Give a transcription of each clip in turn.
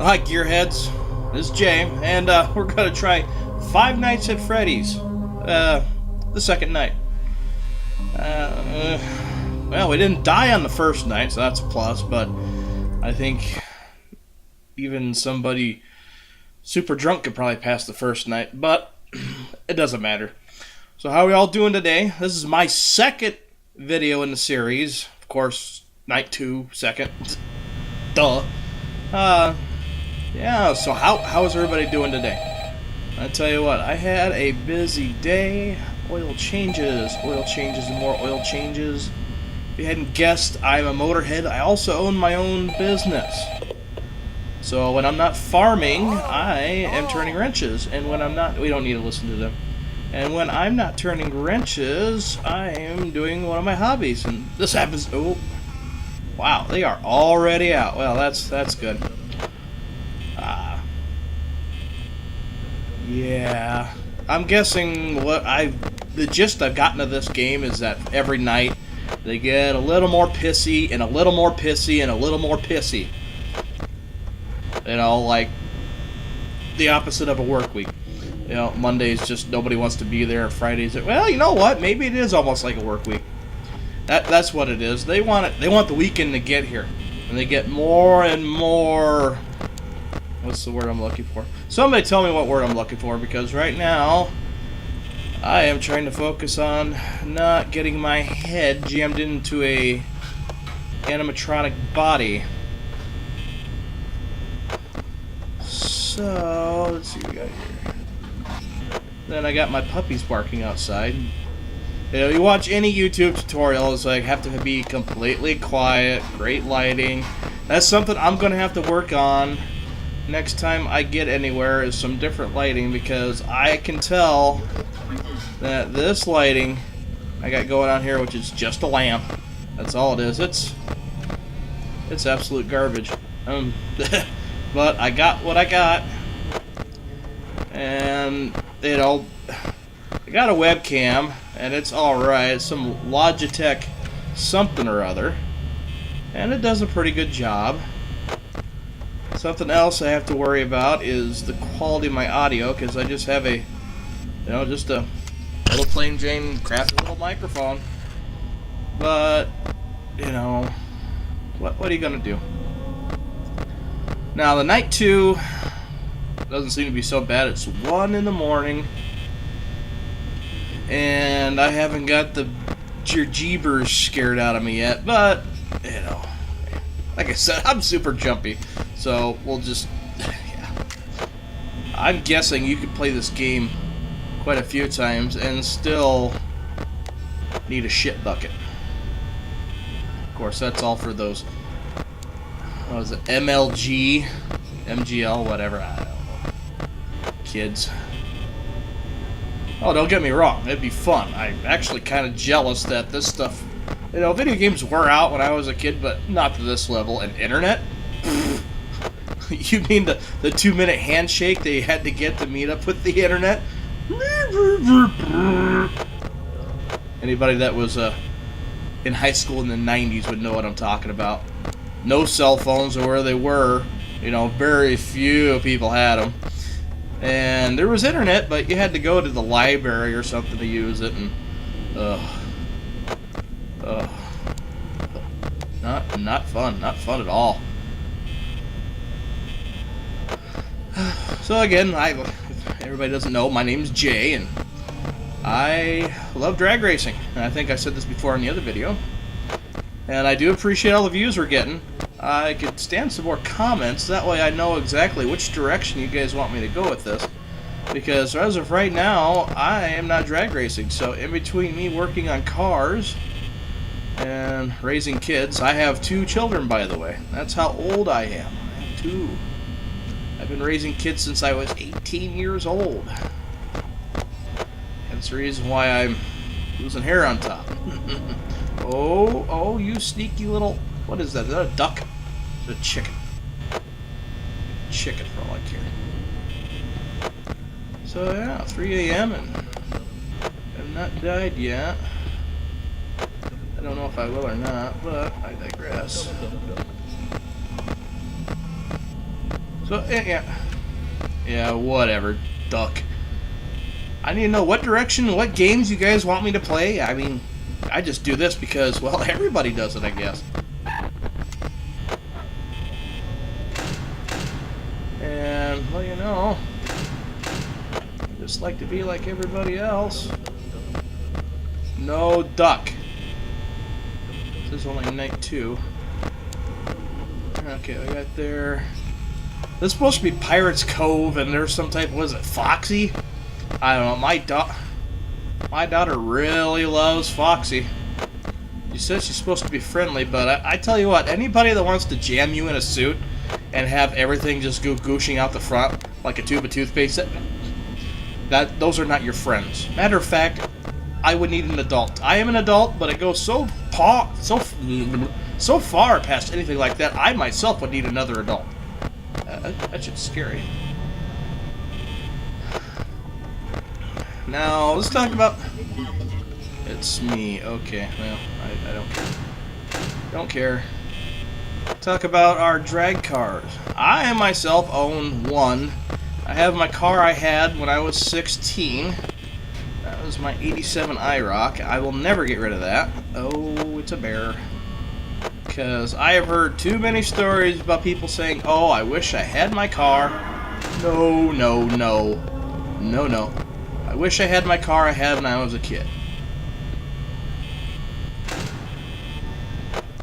Hi, Gearheads. This is Jay, and we're gonna try Five Nights at Freddy's. The second night. Well, we didn't die on the first night, so that's a plus, but I think even somebody super drunk could probably pass the first night, but it doesn't matter. So how are we all doing today? This is my second video in the series. Of course, night 2, second. Duh. Yeah, so how is everybody doing today? I tell you what, I had a busy day. Oil changes, and more oil changes. If you hadn't guessed, I'm a motorhead. I also own my own business. So when I'm not farming, I am turning wrenches. And when I'm not, we don't need to listen to them. And when I'm not turning wrenches, I am doing one of my hobbies. And this happens, oh, wow, they are already out. Well, that's good. Yeah, I'm guessing the gist I've gotten of this game is that every night they get a little more pissy and a little more pissy and a little more pissy. You know, like the opposite of a work week. You know, Mondays just nobody wants to be there. Fridays, well, you know what? Maybe it is almost like a work week. That's what it is. They want it. They want the weekend to get here, and they get more and more. What's the word I'm looking for? Somebody tell me what word I'm looking for, because right now I am trying to focus on not getting my head jammed into a animatronic body. So, let's see what we got here. Then I got my puppies barking outside. You know, you watch any YouTube tutorial, it's like, have to be completely quiet, great lighting. That's something I'm going to have to work on next time I get anywhere, is some different lighting, because I can tell that this lighting I got going on here, which is just a lamp, that's all it is, it's absolute garbage. But I got what I got, and you know, I got a webcam, and it's alright. It's some Logitech something or other, and it does a pretty good job. Something else I have to worry about is the quality of my audio, because I just have a, you know, just a little plain Jane crappy little microphone. But, you know, what are you gonna do? Now, the night 2 doesn't seem to be so bad. It's 1 in the morning, and I haven't got the jeebers scared out of me yet, but, you know, like I said, I'm super jumpy, so we'll just, yeah. I'm guessing you could play this game quite a few times and still need a shit bucket. Of course, that's all for those, what was it, MLG, MGL, whatever, I don't know, kids. Oh, don't get me wrong, it'd be fun. I'm actually kind of jealous that this stuff, you know, video games were out when I was a kid, but not to this level. And internet? You mean the 2-minute handshake they had to get to meet up with the internet? Anybody that was in high school in the 90s would know what I'm talking about. No cell phones, or where they were, you know, very few people had them. And there was internet, but you had to go to the library or something to use it, and not fun at all. So again, if everybody doesn't know, my name's Jay, and I love drag racing. And I think I said this before in the other video. And I do appreciate all the views we're getting. I could stand some more comments, that way I know exactly which direction you guys want me to go with this. Because as of right now, I am not drag racing, so in between me working on cars and raising kids, I have 2 children, by the way. That's how old I am. I have 2. I've been raising kids since I was 18 years old. That's the reason why I'm losing hair on top. Oh, you sneaky little... What is that? Is that a duck? Is it a chicken? Chicken, for all I care. So yeah, 3 a.m. and I've not died yet. I don't know if I will or not, but I digress. So, yeah, whatever, duck. I need to know what direction, what games you guys want me to play. I mean, I just do this because, well, everybody does it, I guess. And, well, you know, I just like to be like everybody else. No duck. This is only night 2. Okay, we got there. This is supposed to be Pirates Cove, and there's some type, what is it, Foxy? I don't know, my daughter really loves Foxy. She says she's supposed to be friendly, but I tell you what, anybody that wants to jam you in a suit and have everything just go gooshing out the front like a tube of toothpaste, those are not your friends. Matter of fact, I would need an adult. I am an adult, but it goes so far past anything like that, I myself would need another adult. That shit's scary. Now, let's talk about... It's me. Okay, well, I don't care. Don't care. Talk about our drag cars. I myself own one. I have my car I had when I was 16. That was my 87 IROC. I will never get rid of that. Oh, it's a bear. Because I have heard too many stories about people saying, oh, I wish I had my car. No, no, no. No, no. I wish I had my car I had when I was a kid.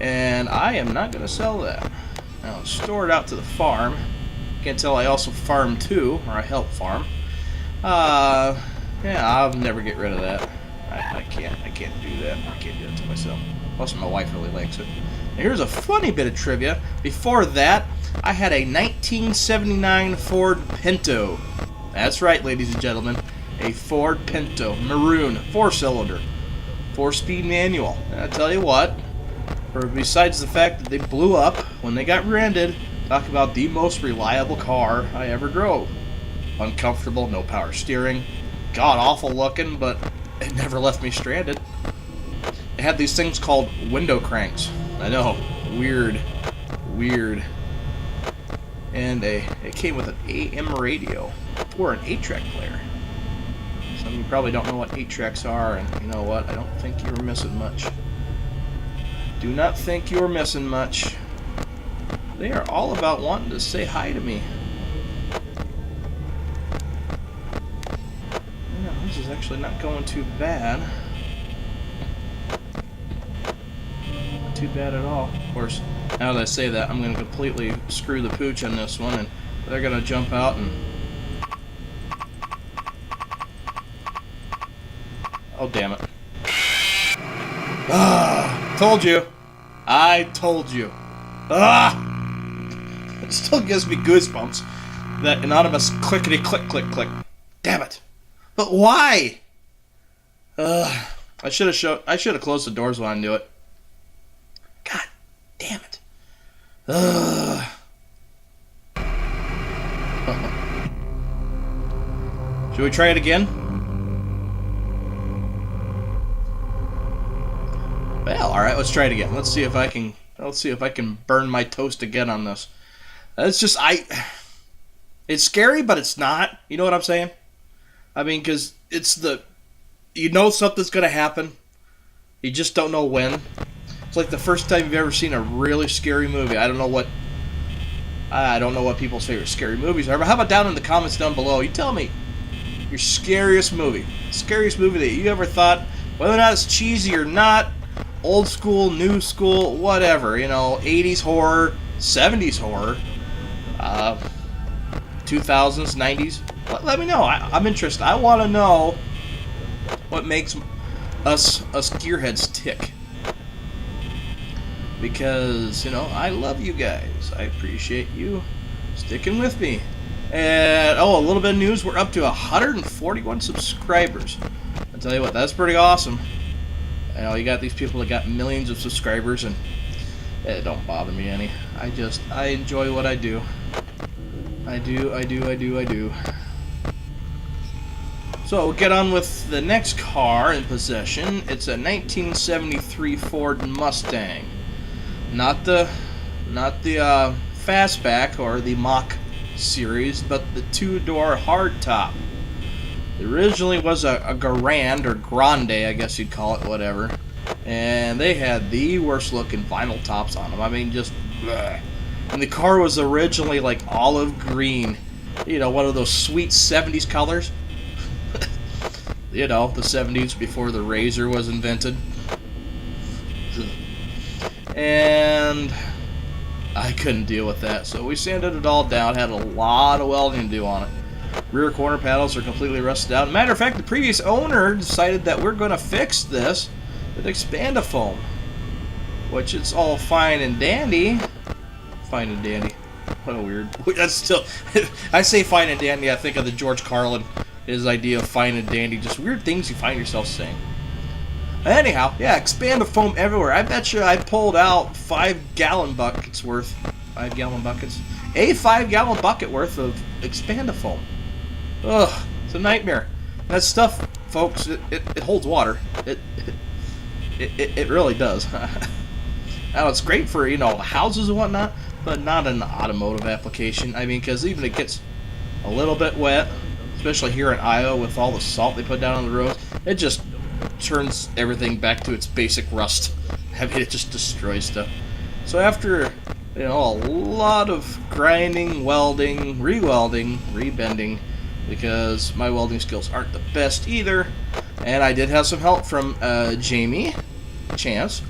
And I am not going to sell that. I'll store it out to the farm. Can't tell I also farm too, or I help farm. Yeah, I'll never get rid of that. I can't do that. I can't do it to myself. Plus my wife really likes it. Now, here's a funny bit of trivia. Before that, I had a 1979 Ford Pinto. That's right, ladies and gentlemen. A Ford Pinto, maroon, 4-cylinder, 4-speed manual. And I tell you what, besides the fact that they blew up when they got rented, talk about the most reliable car I ever drove. Uncomfortable, no power steering, god-awful looking, but it never left me stranded. It had these things called window cranks. I know, weird. And it came with an AM radio or an 8-track player. Some of you probably don't know what 8-tracks are, and you know what? I don't think you were missing much. Do not think you're missing much. They are all about wanting to say hi to me. Yeah, this is actually not going too bad. Not too bad at all. Of course, now that I say that, I'm going to completely screw the pooch on this one, and they're going to jump out and... Oh, damn it. Ah, told you. I told you. Ah! It still gives me goosebumps. That anonymous clickety-click-click-click. Damn it. But why? I should have closed the doors when I knew it. God damn it. Should we try it again? Well, all right, let's try it again. Let's see if I can burn my toast again on this. It's just it's scary, but it's not. You know what I'm saying? I mean, because you know something's gonna happen. You just don't know when. It's like the first time you've ever seen a really scary movie. I don't know what people's favorite scary movies are, but how about down in the comments down below? You tell me your scariest movie that you ever thought, whether or not it's cheesy or not. Old school, new school, whatever, you know, 80s horror, 70s horror, 2000s, 90s. Let me know. I'm interested. I want to know what makes us gearheads tick. Because, you know, I love you guys. I appreciate you sticking with me. And, a little bit of news. We're up to 141 subscribers. I'll tell you what, that's pretty awesome. You know, you got these people that got millions of subscribers, and it don't bother me any. I enjoy what I do. I do. So we'll get on with the next car in possession. It's a 1973 Ford Mustang. Not the fastback or the Mach series, but the two-door hardtop. It originally was a Grand, or Grande, I guess you'd call it, whatever. And they had the worst looking vinyl tops on them. I mean, just bleh. And the car was originally like olive green. You know, one of those sweet 70s colors. You know, the 70s before the Razor was invented. And I couldn't deal with that, so we sanded it all down. Had a lot of welding to do on it. Rear corner panels are completely rusted out. Matter of fact, the previous owner decided that we're going to fix this with Expandafoam, which it's all fine and dandy. Fine and dandy. What a weird. That's still. I say fine and dandy. I think of the George Carlin, his idea of fine and dandy. Just weird things you find yourself saying. Anyhow, yeah, Expandafoam everywhere. I bet you I pulled out 5-gallon buckets worth. 5-gallon buckets. A 5-gallon bucket worth of Expandafoam. Ugh, it's a nightmare. That stuff, folks, it holds water. It really does. Now, it's great for, you know, houses and whatnot, but not an automotive application. I mean, because even it gets a little bit wet, especially here in Iowa with all the salt they put down on the roads, it just turns everything back to its basic rust. I mean, it just destroys stuff. So after, you know, a lot of grinding, welding, re-welding, re-bending, because my welding skills aren't the best either, and I did have some help from Jamie, Chance,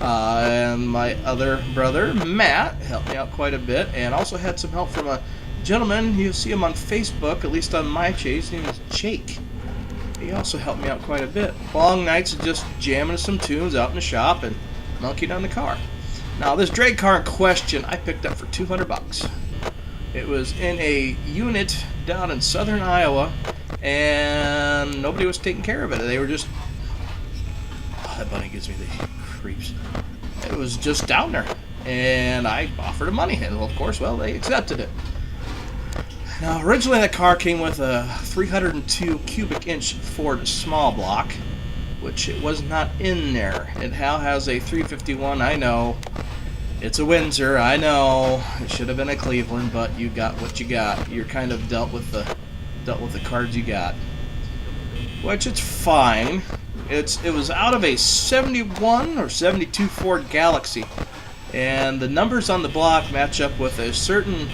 and my other brother, Matt, helped me out quite a bit, and also had some help from a gentleman, you see him on Facebook, at least on my chase, his name is Jake. He also helped me out quite a bit. Long nights of just jamming some tunes out in the shop and monkeying on the car. Now, this drag car in question, I picked up for $200. It was in a unit down in southern Iowa, and nobody was taking care of it. They were just... Oh, that bunny gives me the creeps. It was just down there, and I offered them money, and of course, well, they accepted it. Now, originally that car came with a 302 cubic inch Ford small block, which it was not in there. It now has a 351, I know. It's a Windsor, I know. It should have been a Cleveland, but you got what you got. You're kind of dealt with the cards you got. Which it's fine. It was out of a 71 or 72 Ford Galaxy. And the numbers on the block match up with a certain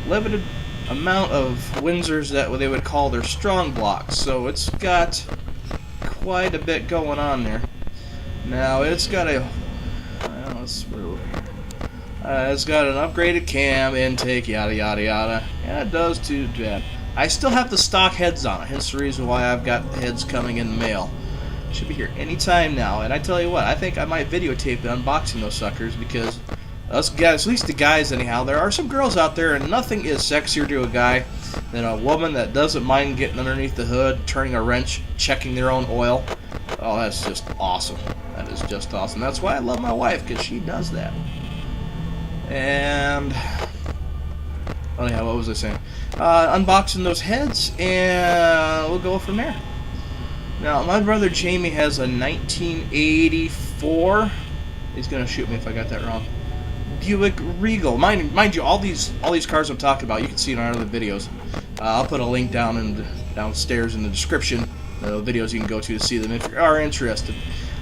limited amount of Windsors that they would call their strong blocks, so it's got quite a bit going on there. Now it's got a it's got an upgraded cam, intake, yada yada yada. Yeah, it does too bad. I still have the stock heads on it, hence the reason why I've got heads coming in the mail. Should be here anytime now, and I tell you what, I think I might videotape the unboxing those suckers, because us guys, at least the guys anyhow, there are some girls out there, and nothing is sexier to a guy than a woman that doesn't mind getting underneath the hood, turning a wrench, checking their own oil. Oh, that's just awesome. That is just awesome. That's why I love my wife, because she does that. And anyhow, what was I saying? Unboxing those heads, and we'll go from there. Now, my brother Jamie has a 1984. He's gonna shoot me if I got that wrong. Buick Regal. Mind you, all these cars I'm talking about, you can see in our other videos. I'll put a link downstairs in the description. The videos you can go to see them if you are interested.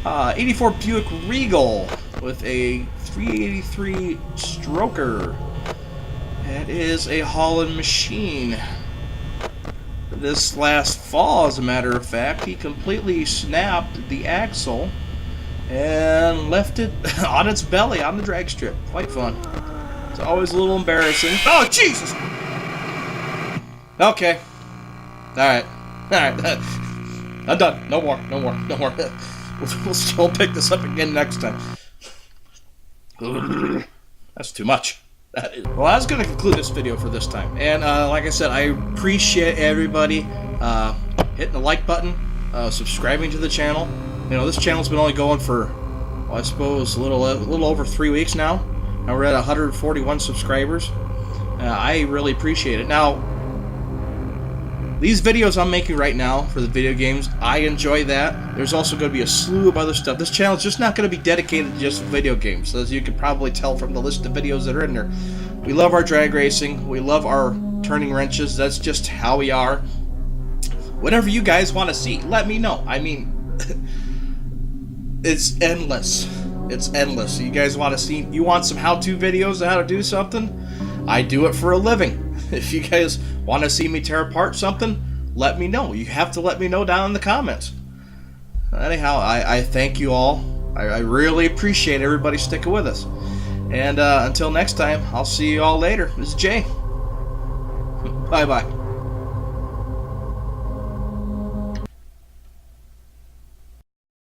84 Buick Regal with a 383 stroker. That is a hauling machine. This last fall, as a matter of fact, he completely snapped the axle and left it on its belly on the drag strip. Quite fun. It's always a little embarrassing. Oh, Jesus! Okay. Alright. I'm done. No more. We'll pick this up again next time. That's too much. Well, I was going to conclude this video for this time. And like I said, I appreciate everybody hitting the like button, subscribing to the channel. You know, this channel's been only going for, well, I suppose, a little over 3 weeks now. Now we're at 141 subscribers. I really appreciate it. Now, these videos I'm making right now for the video games, I enjoy that. There's also going to be a slew of other stuff. This channel's just not going to be dedicated to just video games, as you can probably tell from the list of videos that are in there. We love our drag racing. We love our turning wrenches. That's just how we are. Whatever you guys want to see, let me know. I mean, it's endless. It's endless. You guys want to see, you want some how-to videos on how to do something? I do it for a living. If you guys want to see me tear apart something, let me know. You have to let me know down in the comments. Anyhow, I thank you all. I really appreciate everybody sticking with us. And until next time, I'll see you all later. This is Jay. Bye-bye.